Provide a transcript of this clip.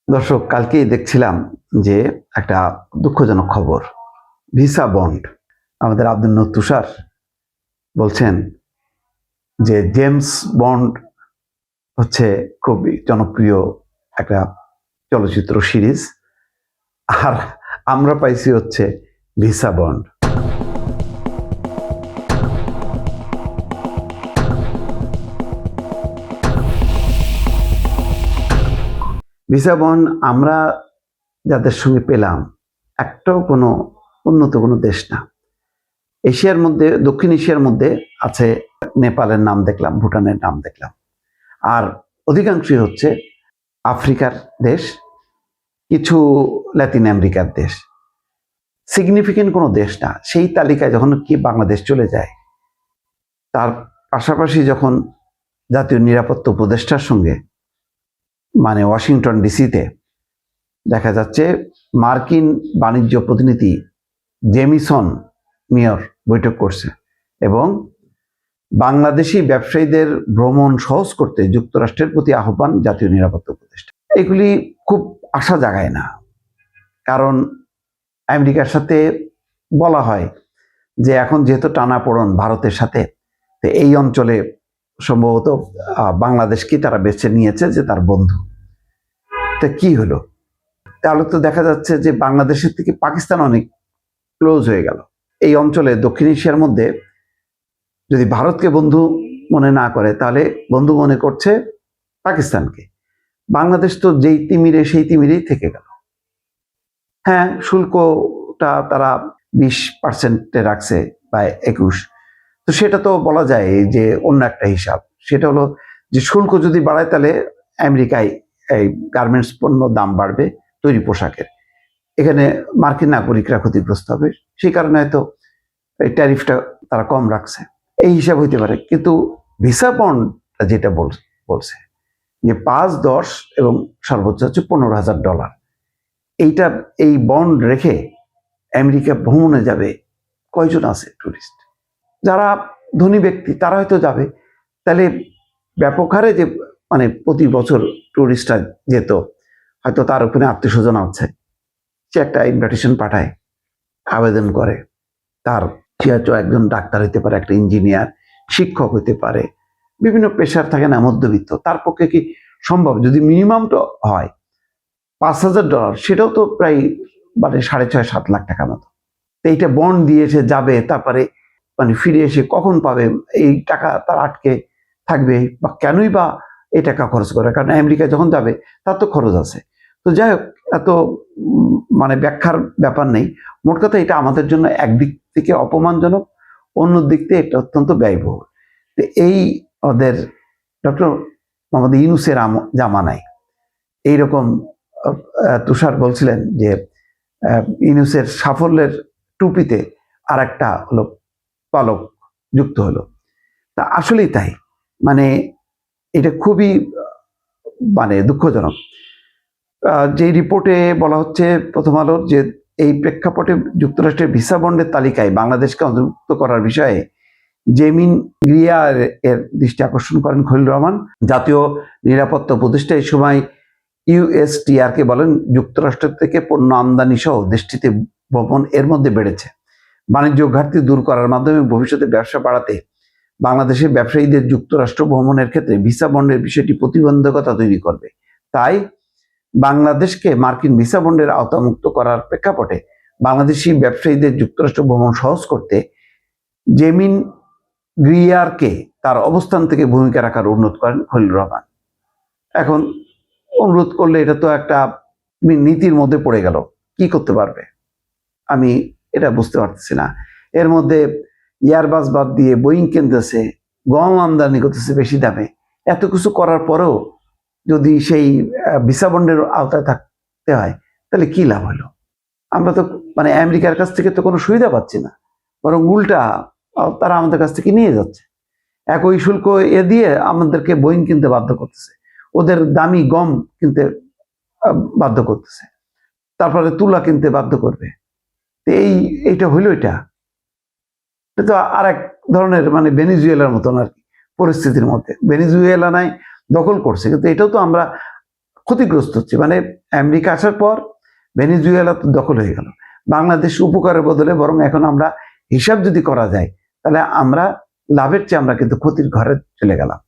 দর্শক, কালকেই দেখছিলাম যে একটা দুঃখজনক খবর। Visa bond. আমাদের আব্দুল নূর তুষার বলছেন যে জেমস বন্ড হচ্ছে খুবই জনপ্রিয় একটা চলচ্চিত্র সিরিজ, আর আমরা পাইছি হচ্ছে ভিসা বন্ড। ভিসা বন্ড আমরা যাদের সঙ্গে পেলাম, একটাও কোনো উন্নত কোনো দেশ না। এশিয়ার মধ্যে, দক্ষিণ এশিয়ার মধ্যে আছে নেপালের নাম দেখলাম, ভুটানের নাম দেখলাম, আর অধিকাংশই হচ্ছে আফ্রিকার দেশ, কিছু লাতিন আমেরিকার দেশ। সিগনিফিকেন্ট কোনো দেশ না। সেই তালিকায় যখন কি বাংলাদেশ চলে যায়, তার পাশাপাশি যখন জাতীয় নিরাপত্তা উপদেষ্টার সঙ্গে মানে ওয়াশিংটন ডিসিতে দেখা যাচ্ছে মার্কিন বাণিজ্য প্রতিনিধি জেমিসন মেয়র বৈঠক করছে এবং বাংলাদেশি ব্যবসায়ীদের ভ্রমণ সহজ করতে যুক্তরাষ্ট্রের প্রতি আহ্বান জাতীয় নিরাপত্তা উপদেষ্টা। এগুলি খুব আশা জাগায় না, কারণ আমেরিকার সাথে বলা হয় যে এখন যেহেতু টানাপোড়েন ভারতের সাথে, তো এই অঞ্চলে সম্ভবত বাংলাদেশকে তারা বেছে নিয়েছে যে তার বন্ধু। তা কি হলো? তাহলে তো দেখা যাচ্ছে যে বাংলাদেশের থেকে পাকিস্তান অনেক ক্লোজ হয়ে গেল। এই অঞ্চলে দক্ষিণ এশিয়ার মধ্যে যদি ভারতকে বন্ধু মনে না করে, তাহলে বন্ধু মনে করছে পাকিস্তানকে। বাংলাদেশ তো যেই তিমিরে সেই তিমিরেই থেকে গেল। হ্যাঁ, শুল্কটা তারা 20% রাখছে বা 21, তো সেটা তো বলা যায় যে অন্য একটা হিসাব। সেটা হলো যে শুল্ক যদি বাড়ায়, তাহলে আমেরিকায় এই গার্মেন্টস পণ্য দাম বাড়বে, তৈরি পোশাকের। এখানে মার্কিন নাগরিকরা ক্ষতিগ্রস্ত হবে, সেই কারণে হয়তো এই ট্যারিফটা তারা কম রাখছে, এই হিসাব হইতে পারে। কিন্তু ভিসা বন্ড যেটা বলছে যে 5, 10 এবং সর্বোচ্চ হচ্ছে $15,000, এইটা এই বন্ড রেখে আমেরিকা ভ্রমণে যাবে কয়জন আছে টুরিস্ট? যারা ধনী ব্যক্তি তারা হয়তো যাবে। তাহলে ব্যাপক হারে যে মানে প্রতি বছর টুরিস্টরা যেত, হয়তো তার ওখানে আত্মীয় স্বজন আছে, সে একটা ইনভিটেশন পাঠায়, আবেদন করে। তার সে হয়তো একজন ডাক্তার হইতে পারে, একটা ইঞ্জিনিয়ার, শিক্ষক হইতে পারে, বিভিন্ন পেশার থাকে না, মধ্যবিত্ত। তার পক্ষে কি সম্ভব? যদি মিনিমামটা হয় $5,000, সেটাও তো প্রায় মানে 6.5-7 লাখ টাকা মতো। তো এইটা বন্ড দিয়ে সে যাবে, তারপরে মানে ফিরে এসে কখন পাবে? এই টাকা তার আটকে থাকবে, বা কেনই বা এই টাকা খরচ করে? কারণ আমেরিকা যখন যাবে তার তো খরচ আছে। তো যাই হোক, এত মানে ব্যাখ্যার ব্যাপার নেই। মোট কথা, এটা আমাদের জন্য একদিক থেকে অপমানজনক, অন্য দিক থেকে এটা অত্যন্ত ব্যয়বহুল। তো এই ওদের ডক্টর মোহাম্মদ ইউনূসের জামানায় এইরকম তুষার বলছিলেন যে ইউনূসের সাফল্যের টুপিতে আর একটা হলো পালক যুক্ত হলো। তা আসলেই তাই। মানে এটা খুবই মানে দুঃখজনক। যে রিপোর্টে বলা হচ্ছে প্রথম আলোর, যে এই প্রেক্ষাপটে যুক্তরাষ্ট্রের ভিসা বন্ডের তালিকায় বাংলাদেশকে অন্তর্ভুক্ত করার বিষয়ে জেমিন গ্রিয়ার এর দৃষ্টি আকর্ষণ করেন খলিল রহমান, জাতীয় নিরাপত্তা উপদেষ্টা। এই সময় ইউএসটিআরকে বলেন, যুক্তরাষ্ট্র থেকে পণ্য আমদানি সহ দেশটিতে ভ্রমণ এর মধ্যে বেড়েছে। বাণিজ্য ঘাটতি দূর করার মাধ্যমে ভবিষ্যতে ব্যবসা বাড়াতে বাংলাদেশের ব্যবসায়ীদের যুক্তরাষ্ট্র ভ্রমণের ক্ষেত্রে ভিসা বন্ডের বিষয়টি প্রতিবন্ধকতা তৈরি করবে। তাই বাংলাদেশকে মার্কিন ভিসা বন্ডের আওতামুক্ত করার প্রেক্ষাপটে বাংলাদেশি ব্যবসায়ীদের যুক্তরাষ্ট্র ভ্রমণ সহজ করতে জেমিন গ্রিয়ারকে তার অবস্থান থেকে ভূমিকা রাখার অনুরোধ করেন খলিল রহমান। এখন অনুরোধ করলে এটা তো একটা নীতির মধ্যে পড়ে গেল, কি করতে পারবে? আমি এটা বুঝতে পারতেছি না। এর মধ্যে এয়ারবাস বাদ দিয়ে বোয়িং কিনতেছে, গম আমদানি করতেছে বেশি দামে। এত কিছু করার পরেও যদি সেই ভিসা বন্ডের আওতায় থাকতে হয়, তাহলে কি লাভ হলো? আমরা তো মানে আমেরিকার কাছ থেকে তো কোনো সুবিধা পাচ্ছি না, বরং উল্টা তারা আমাদের কাছ থেকে নিয়ে যাচ্ছে। একই শুল্ক দিয়ে আমাদেরকে বোয়িং কিনতে বাধ্য করতেছে, ওদের দামি গম কিনতে বাধ্য করতেছে, তারপরে তুলা কিনতে বাধ্য করবে। এইটা হইলো, এটা তো আর এক ধরনের মানে ভেনিজুয়েলার মতন আর কি পরিস্থিতির মধ্যে। ভেনিজুয়েলা নাই দখল করছে, কিন্তু এটাও তো আমরা ক্ষতিগ্রস্ত হচ্ছি। মানে আমেরিকা আসার পর ভেনেজুয়েলা তো দখল হয়ে গেল, বাংলাদেশ উপকারের বদলে বরং এখন আমরা হিসাব যদি করা যায় তাহলে আমরা লাভের চেয়ে আমরা কিন্তু ক্ষতির ঘরে চলে গেলাম।